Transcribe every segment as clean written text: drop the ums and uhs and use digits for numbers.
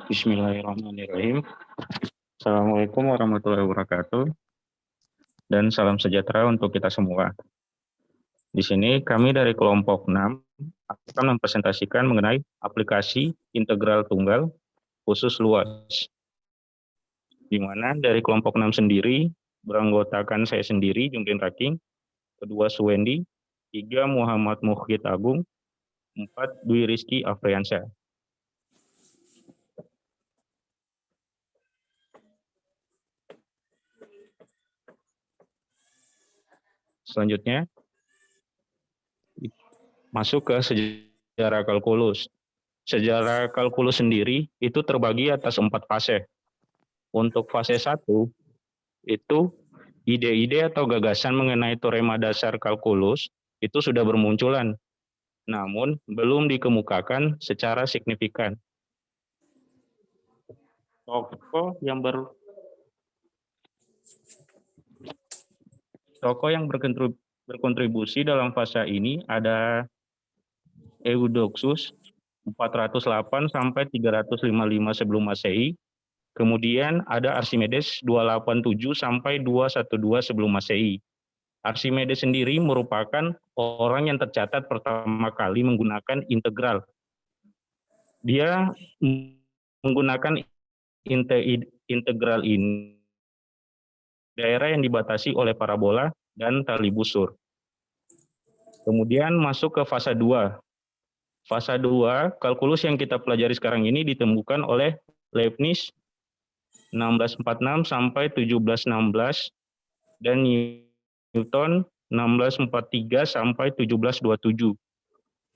Bismillahirrahmanirrahim. Assalamualaikum warahmatullahi wabarakatuh dan salam sejahtera untuk kita semua. Di sini kami dari kelompok 6 akan mempresentasikan mengenai aplikasi integral tunggal khusus luas. Di mana dari kelompok 6 sendiri beranggotakan saya sendiri Jungrin Raking, kedua Suwendi, 3 Muhammad Mukhid Agung, 4 Dwi Rizky Afriansyah. Selanjutnya, masuk ke sejarah kalkulus. Sejarah kalkulus sendiri itu terbagi atas 4 fase. Untuk fase 1, itu ide-ide atau gagasan mengenai teorema dasar kalkulus itu sudah bermunculan, namun belum dikemukakan secara signifikan. Tokoh yang berkontribusi dalam fase ini ada Eudoxus 408 sampai 355 sebelum Masehi. Kemudian ada Archimedes 287 sampai 212 sebelum Masehi. Archimedes sendiri merupakan orang yang tercatat pertama kali menggunakan integral. Dia menggunakan integral ini daerah yang dibatasi oleh parabola dan tali busur. Kemudian masuk ke fase 2. Fase 2, kalkulus yang kita pelajari sekarang ini ditemukan oleh Leibniz 1646 sampai 1716 dan Newton 1643 sampai 1727.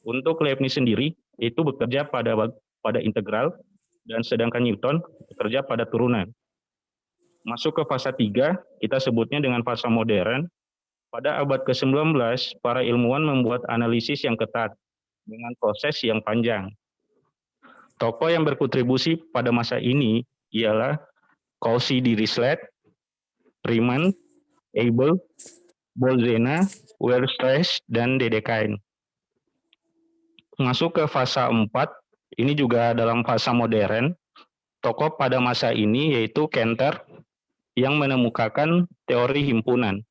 Untuk Leibniz sendiri itu bekerja pada integral dan sedangkan Newton bekerja pada turunan. Masuk ke fase 3, kita sebutnya dengan fase modern. Pada abad ke-19, para ilmuwan membuat analisis yang ketat dengan proses yang panjang. Tokoh yang berkontribusi pada masa ini ialah Cauchy de Rislet, Riemann, Abel, Bolzano, Weierstrass, dan Dedekind. Masuk ke fase 4, ini juga dalam fase modern. Tokoh pada masa ini yaitu Cantor yang menemukan teori himpunan,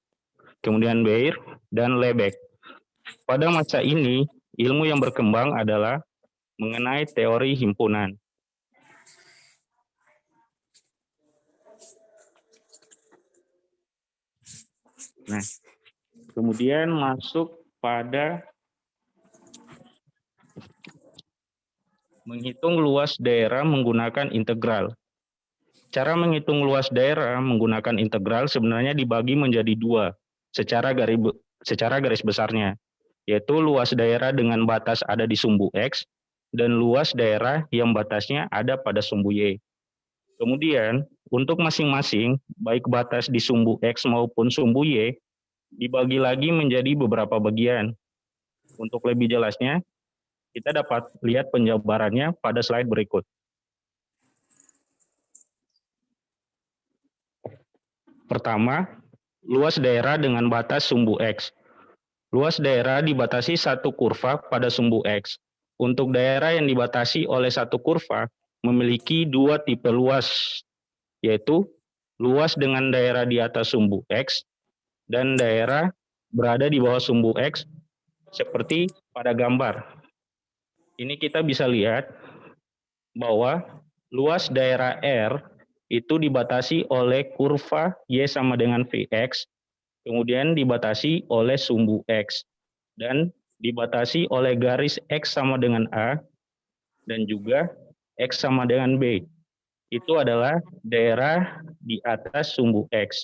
kemudian Bayer dan Lebesgue. Pada masa ini, ilmu yang berkembang adalah mengenai teori himpunan. Nah, kemudian masuk pada menghitung luas daerah menggunakan integral. Cara menghitung luas daerah menggunakan integral sebenarnya dibagi menjadi 2 secara garis besarnya, yaitu luas daerah dengan batas ada di sumbu X dan luas daerah yang batasnya ada pada sumbu Y. Kemudian, untuk masing-masing, baik batas di sumbu X maupun sumbu Y, dibagi lagi menjadi beberapa bagian. Untuk lebih jelasnya, kita dapat lihat penjabarannya pada slide berikut. Pertama, luas daerah dengan batas sumbu X. Luas daerah dibatasi satu kurva pada sumbu X. Untuk daerah yang dibatasi oleh satu kurva memiliki 2 tipe luas, yaitu luas dengan daerah di atas sumbu X dan daerah berada di bawah sumbu X seperti pada gambar. Ini kita bisa lihat bahwa luas daerah R itu dibatasi oleh kurva Y sama dengan Vx, kemudian dibatasi oleh sumbu X, dan dibatasi oleh garis X sama dengan A, dan juga X sama dengan B. Itu adalah daerah di atas sumbu X.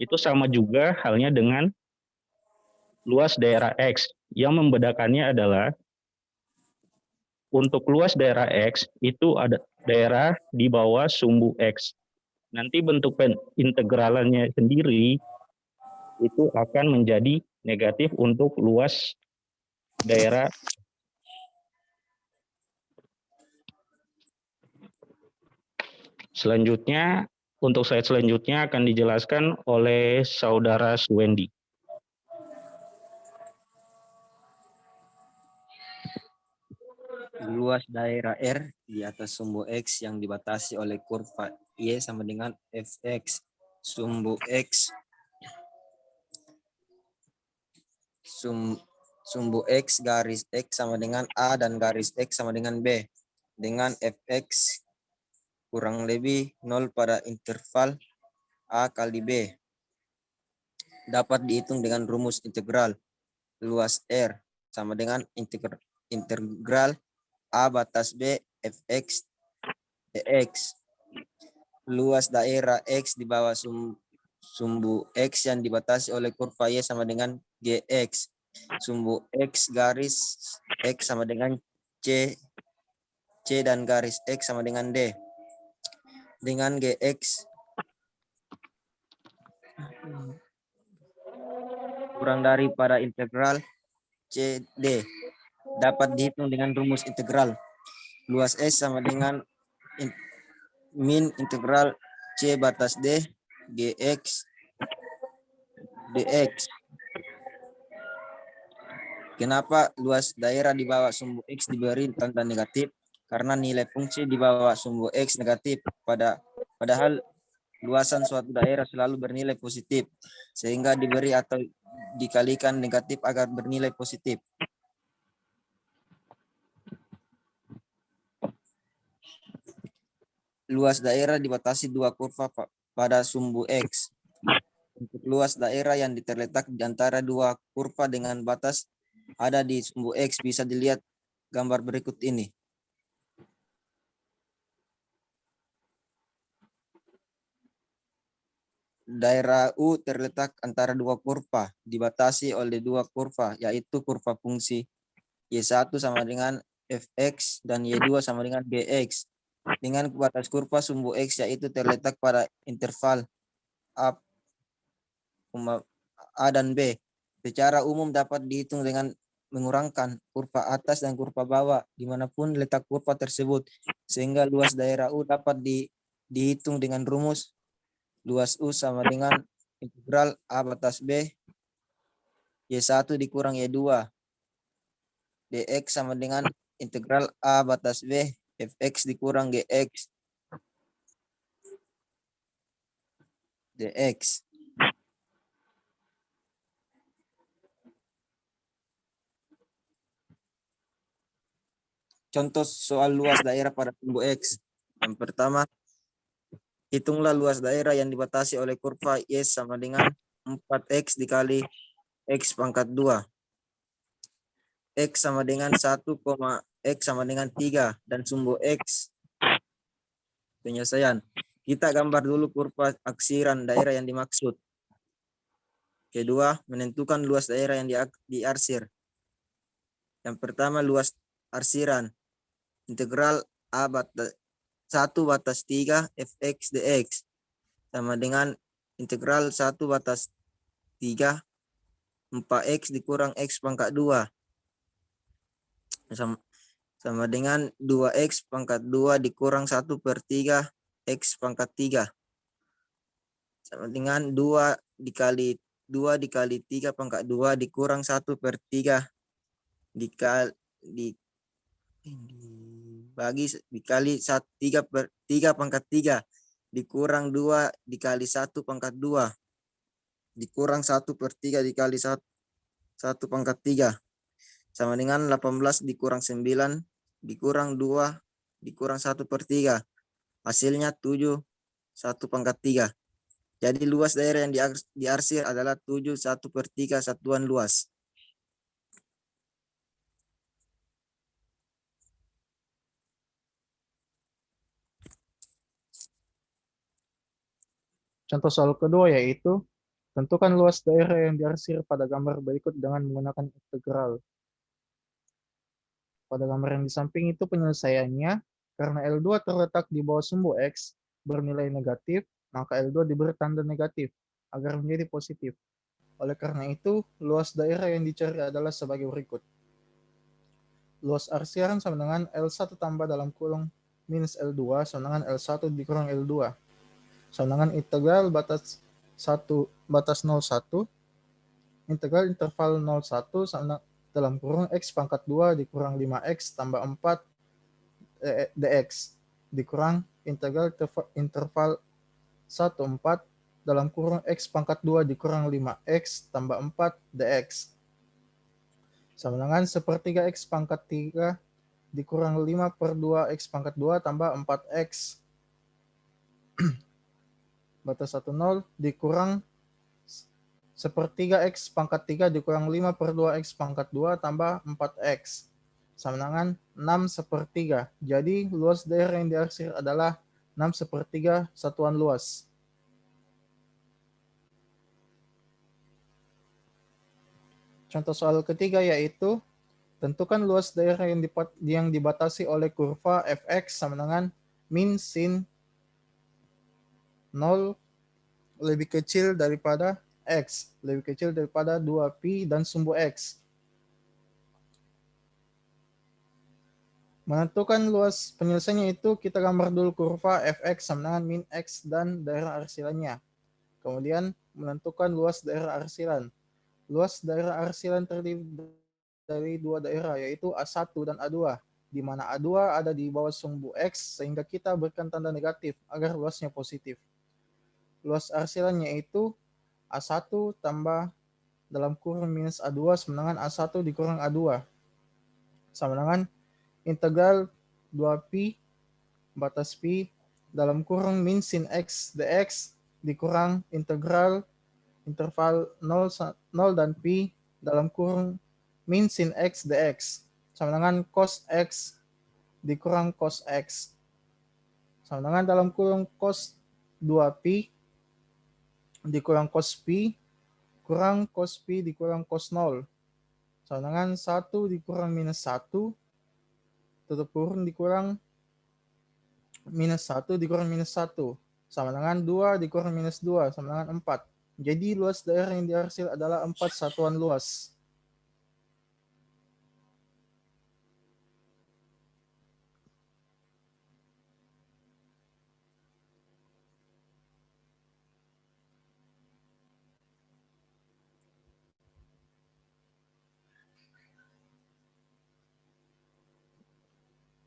Itu sama juga halnya dengan luas daerah X. Yang membedakannya adalah untuk luas daerah X itu ada daerah di bawah sumbu X. Nanti bentuk integralannya sendiri itu akan menjadi negatif untuk luas daerah. Selanjutnya, untuk slide selanjutnya akan dijelaskan oleh saudara Suwendi. luas daerah R di atas sumbu X yang dibatasi oleh kurva Y sama dengan Fx sumbu X sumbu X garis X sama dengan A dan garis X sama dengan B dengan Fx kurang lebih 0 pada interval A kali B dapat dihitung dengan rumus integral luas R sama dengan integral A batas B Fx dx. Luas daerah X di bawah sumbu X yang dibatasi oleh kurva Y sama dengan Gx. Sumbu X garis X sama dengan C dan garis X sama dengan D. Dengan Gx kurang daripada integral CD dapat dihitung dengan rumus integral. Luas S sama dengan min integral C batas D Gx dx. Kenapa luas daerah di bawah sumbu X diberi tanda negatif? Karena nilai fungsi di bawah sumbu X negatif. Padahal luasan suatu daerah selalu bernilai positif, sehingga diberi atau dikalikan negatif agar bernilai positif. Luas daerah dibatasi dua kurva pada sumbu X. Untuk luas daerah yang terletak di antara dua kurva dengan batas ada di sumbu X bisa dilihat gambar berikut ini. Daerah U terletak antara dua kurva, dibatasi oleh dua kurva, yaitu kurva fungsi Y1 sama dengan Fx dan Y2 sama dengan Gx. Dengan batas kurva sumbu X yaitu terletak pada interval A dan B. Secara umum dapat dihitung dengan mengurangkan kurva atas dan kurva bawah dimanapun letak kurva tersebut, sehingga luas daerah U dapat dihitung dengan rumus luas U sama dengan integral A batas B Y1 dikurang Y2 dx sama dengan integral A batas B Fx dikurang Gx dx. Contoh soal luas daerah pada sumbu X. Yang pertama, hitunglah luas daerah yang dibatasi oleh kurva Y sama dengan 4X dikali X pangkat 2. X sama dengan 1, X sama dengan 3. Dan sumbu X. Penyelesaian. Kita gambar dulu kurva aksiran daerah yang dimaksud. Kedua, menentukan luas daerah yang diarsir. Yang pertama, luas arsiran. Integral A batas 1 batas 3 Fx dx sama dengan integral 1 batas 3 4x dikurang x pangkat 2 sama dengan 2x pangkat 2 dikurang 1 per 3 x pangkat 3 sama dengan 2 dikali 3 pangkat 2 dikurang 1 per 3 dikali 3 per 3 pangkat 3 dikurang 2 dikali 1 pangkat 2 dikurang 1 per 3 dikali 1 pangkat 3 sama dengan 18 dikurang 9 dikurang 2 dikurang 1 per 3 hasilnya 7 1 pangkat 3. Jadi luas daerah yang diarsir adalah 7 1 per 3 satuan luas. Contoh soal kedua yaitu, tentukan luas daerah yang diarsir pada gambar berikut dengan menggunakan integral. Pada gambar yang di samping itu penyelesaiannya, karena L2 terletak di bawah sumbu X bernilai negatif, maka L2 diberi tanda negatif agar menjadi positif. Oleh karena itu, luas daerah yang dicari adalah sebagai berikut. Luas arsiran sama dengan L1 tambah dalam kurung minus L2 sama dengan L1 dikurang L2. Sama dengan integral batas 01 integral interval 01 sama dalam kurung X pangkat 2 dikurang 5X tambah 4 dx dikurang integral interval 1/4 dalam kurung x pangkat 2 dikurang 5x tambah 4 dx. Sama dengan sepertiga x pangkat 3 dikurang 5/2 x pangkat 2 tambah 4x. Batas 1, 0 dikurang sepertiga x pangkat 3 dikurang 5/2 x pangkat 2 tambah 4x. Sama dengan 6/3. Jadi luas daerah yang diarsir adalah 6/3 satuan luas. Contoh soal ketiga yaitu tentukan luas daerah yang dibatasi oleh kurva fx sama dengan min sin 0 lebih kecil daripada x, lebih kecil daripada 2pi dan sumbu x. Menentukan luas penyelesaiannya itu kita gambar dulu kurva fx sama dengan min x dan daerah arsilannya. Kemudian menentukan luas daerah arsilan. Luas daerah arsilan terdiri dari dua daerah yaitu A1 dan A2, di mana A2 ada di bawah sumbu X sehingga kita berikan tanda negatif agar luasnya positif. Luas arsilannya itu A1 tambah dalam kurung minus A2 sama dengan A1 dikurang A2 sama dengan integral 2pi batas pi dalam kurung min sin X dx dikurang integral interval 0 dan pi dalam kurung min sin X dx sama dengan cos X dikurang cos X sama dengan dalam kurung cos 2pi dikurang cos pi kurang cos pi dikurang cos 0 sama dengan 1 dikurang minus 1 tutup kurung dikurang minus 1 dikurang minus 1 sama dengan 2 dikurang minus 2 sama dengan 4. Jadi luas daerah yang diarsir adalah 4 satuan luas.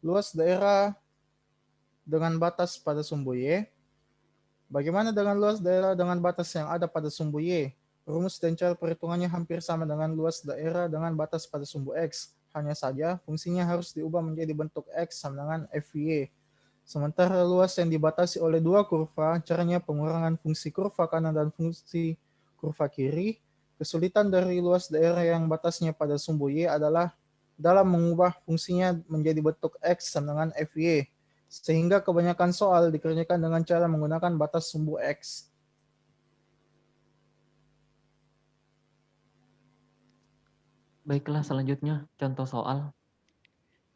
Luas daerah dengan batas pada sumbu Y. Bagaimana dengan luas daerah dengan batas yang ada pada sumbu Y? Rumus dan cara perhitungannya hampir sama dengan luas daerah dengan batas pada sumbu X. Hanya saja fungsinya harus diubah menjadi bentuk X sama dengan FY. Sementara luas yang dibatasi oleh dua kurva, caranya pengurangan fungsi kurva kanan dan fungsi kurva kiri. Kesulitan dari luas daerah yang batasnya pada sumbu Y adalah dalam mengubah fungsinya menjadi bentuk X sama dengan FY. Sehingga kebanyakan soal dikerjakan dengan cara menggunakan batas sumbu X. Baiklah, selanjutnya contoh soal.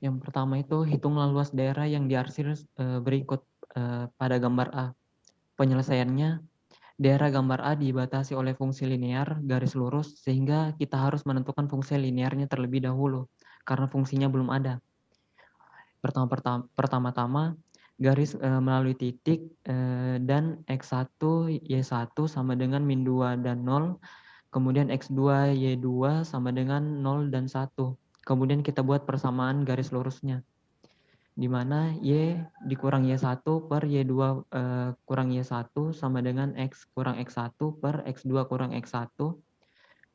Yang pertama itu hitunglah luas daerah yang diarsir berikut pada gambar A. Penyelesaiannya, daerah gambar A dibatasi oleh fungsi linear garis lurus sehingga kita harus menentukan fungsi linearnya terlebih dahulu karena fungsinya belum ada. Pertama-tama garis melalui titik dan X1 Y1 sama dengan min 2 dan 0. Kemudian X2, Y2 sama dengan 0 dan 1. Kemudian kita buat persamaan garis lurusnya. Di mana Y dikurang Y1 per Y2 kurang Y1 sama dengan X kurang X1 per X2 kurang X1.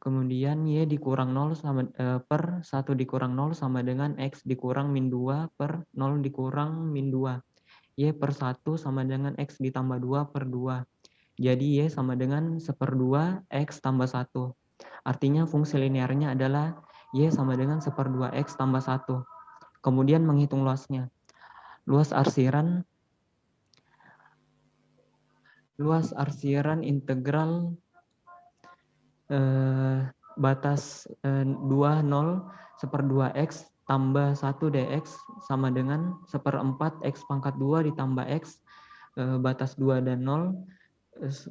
Kemudian Y dikurang 0 sama, per 1 dikurang 0 sama dengan X dikurang min 2 per 0 dikurang min 2. Y per 1 sama dengan X ditambah 2 per 2. Jadi Y sama dengan 1/2 X tambah 1. Artinya fungsi linearnya adalah Y sama dengan 1/2 X tambah 1. Kemudian menghitung luasnya. Luas arsiran integral batas 2, 0, 1/2 X tambah 1 dx sama dengan 1/4 X pangkat 2 ditambah X batas 2 dan 0.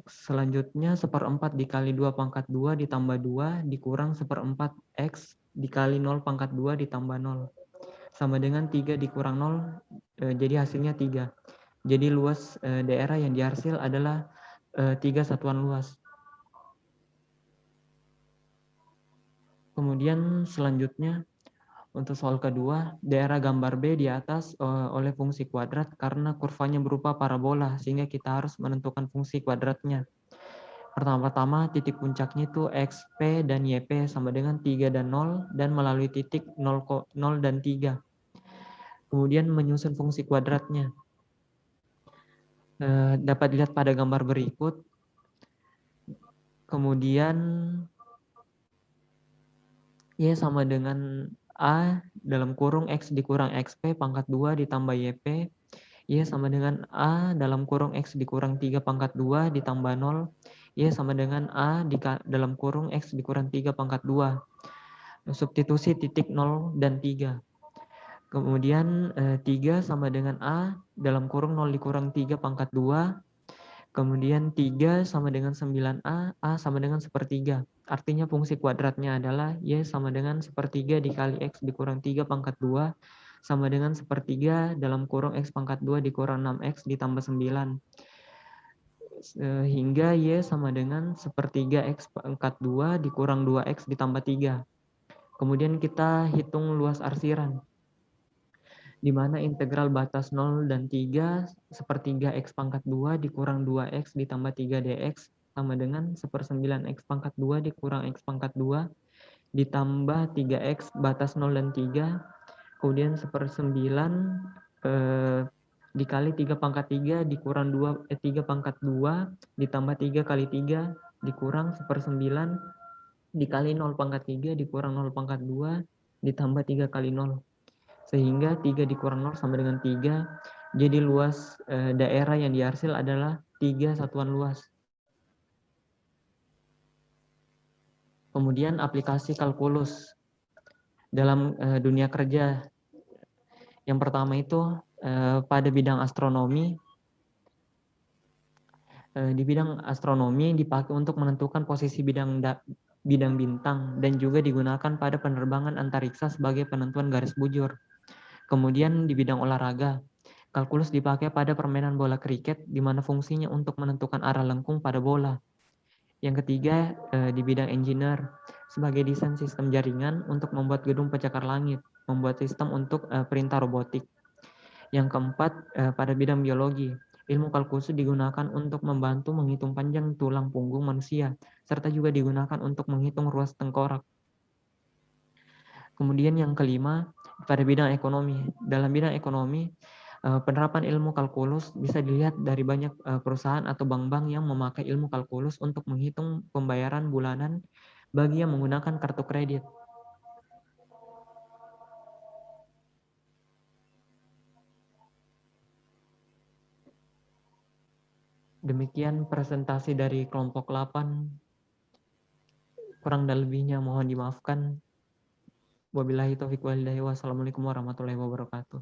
Selanjutnya 1/4 dikali 2 pangkat 2 ditambah 2 dikurang 1/4 X dikali 0 pangkat 2 ditambah 0. Sama dengan 3 dikurang 0, jadi hasilnya 3. Jadi luas daerah yang dihasil adalah 3 satuan luas. Kemudian selanjutnya Untuk soal kedua, daerah gambar B di atas oleh fungsi kuadrat karena kurvanya berupa parabola, sehingga kita harus menentukan fungsi kuadratnya. Pertama-tama titik puncaknya itu XP dan YP sama dengan 3 dan 0, dan melalui titik 0 dan 3. Kemudian menyusun fungsi kuadratnya. Dapat dilihat pada gambar berikut. Kemudian Y sama dengan A dalam kurung X dikurang XP pangkat 2 ditambah YP. Y sama dengan A dalam kurung X dikurang 3 pangkat 2 ditambah 0. Y sama dengan A dalam kurung X dikurang 3 pangkat 2. Substitusi titik 0 dan 3. Kemudian 3 sama dengan A dalam kurung 0 dikurang 3 pangkat 2. Kemudian 3 sama dengan 9A, A sama dengan sepertiga. Artinya fungsi kuadratnya adalah Y sama dengan sepertiga dikali X dikurang 3 pangkat 2 sama dengan sepertiga dalam kurung X pangkat 2 dikurang 6X ditambah 9. Hingga Y sama dengan sepertiga X pangkat 2 dikurang 2X ditambah 3. Kemudian kita hitung luas arsiran, di mana integral batas 0 dan 3 sepertiga X pangkat 2 dikurang 2X ditambah 3 dx sama dengan 1/9 X pangkat 2 dikurang X pangkat 2 ditambah 3X batas 0 dan 3, kemudian 1/9 dikali 3 pangkat 3 dikurang 3 pangkat 2 ditambah 3 kali 3 dikurang 1/9 dikali 0 pangkat 3 dikurang 0 pangkat 2 ditambah 3 kali 0. Sehingga 3 dikurang 0 sama dengan 3. Jadi luas daerah yang diarsil adalah 3 satuan luas. Kemudian aplikasi kalkulus dalam dunia kerja. Yang pertama itu pada bidang astronomi. Di bidang astronomi dipakai untuk menentukan posisi bidang bintang dan juga digunakan pada penerbangan antariksa sebagai penentuan garis bujur. Kemudian di bidang olahraga, kalkulus dipakai pada permainan bola kriket di mana fungsinya untuk menentukan arah lengkung pada bola. Yang ketiga di bidang engineer sebagai desain sistem jaringan untuk membuat gedung pencakar langit, membuat sistem untuk perintah robotik. Yang keempat pada bidang biologi, ilmu kalkulus digunakan untuk membantu menghitung panjang tulang punggung manusia, serta juga digunakan untuk menghitung ruas tengkorak. Kemudian yang kelima, pada bidang ekonomi. Dalam bidang ekonomi, penerapan ilmu kalkulus bisa dilihat dari banyak perusahaan atau bank-bank yang memakai ilmu kalkulus untuk menghitung pembayaran bulanan bagi yang menggunakan kartu kredit. Demikian presentasi dari kelompok 8. Kurang dan lebihnya mohon dimaafkan. Wabillahi taufiq wal hidayah. Wassalamualaikum warahmatullahi wabarakatuh.